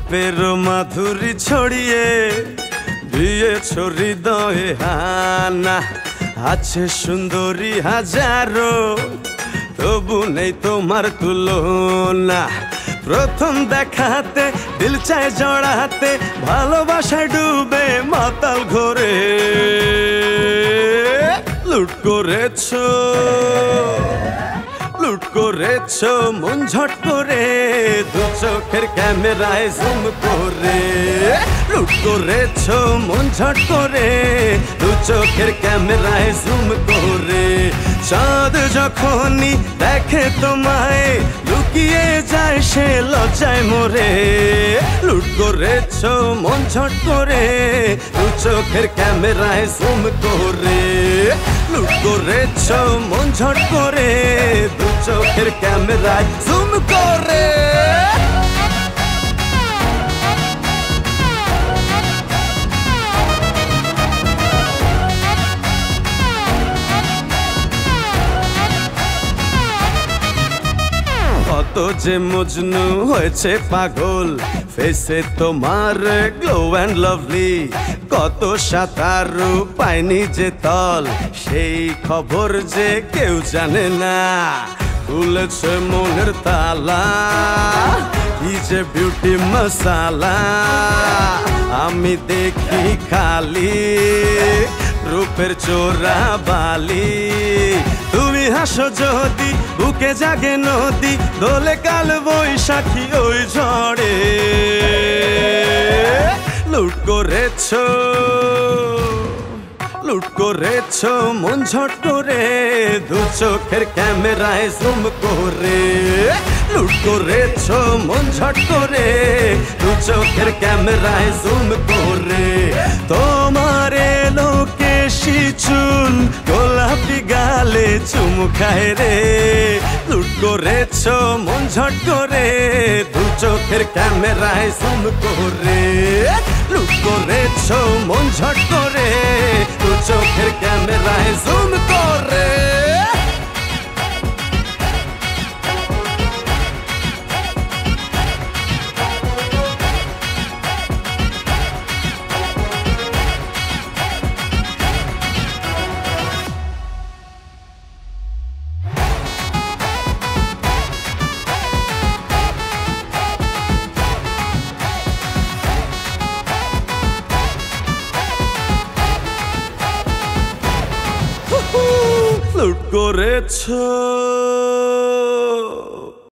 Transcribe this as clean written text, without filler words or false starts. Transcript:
রূপের মাধুরী ছড়িয়ে দিয়েছ হৃদয়ে হানা। আছে সুন্দরী হাজারো, তবু নেই তোমার তুলনা। প্রথম দেখাতে দিল চায় জড়াতে, ভালোবাসায় ডুবে মাতাল ঘোরে। লুট করেছো, লুট করেছো মন ঝট করে, দু চোখের ক্যামেরায় জুম করে। লুট করেছো মন ঝট করে, দু চোখের ক্যামেরায় জুম করে। চাঁদ যখনই দেখে তোমায়, লুকিয়ে যায় সে লজ্জায় মরে। লুট করেছো মন ঝট করে, দু চোখের ক্যামেরায় জুম করে। লুট করেছো মন ঝট করে, দু চোখের ক্যামেরায় জুম করে। কত যে মজনু হয়েছে পাগল, ফেসে তোমার গ্লো অ্যান্ড লাভলি। কত সাঁতারু পায়নি যে তল, সেই খবর যে কেউ জানে না। খুলেছে মনের তালা, কি যে বিউটি মশালা। আমি দেখি খালি রূপের চোরা বালি। তুমি হাসো যদি বুকে জাগে নদী, দোলে কাল বৈশাখী ওই ঝড়ে। লুট করেছো, লুট করেছো মন ঝট করে, দু চোখের ক্যামেরায় জুম করে। লুট করেছো মন ঝট করে, দু চোখের ক্যামেরায় জুম করে। তোমার এলো কেশি চুল, গোলাপি গালে চুমু খায় রে। লুট করেছো মন ঝট করে, দু চোখের ক্যামেরায় জুম করে। লুট করেছো মন ঝট করে, দু চোখের ক্যামেরায় জুম করে। লুট করেছো।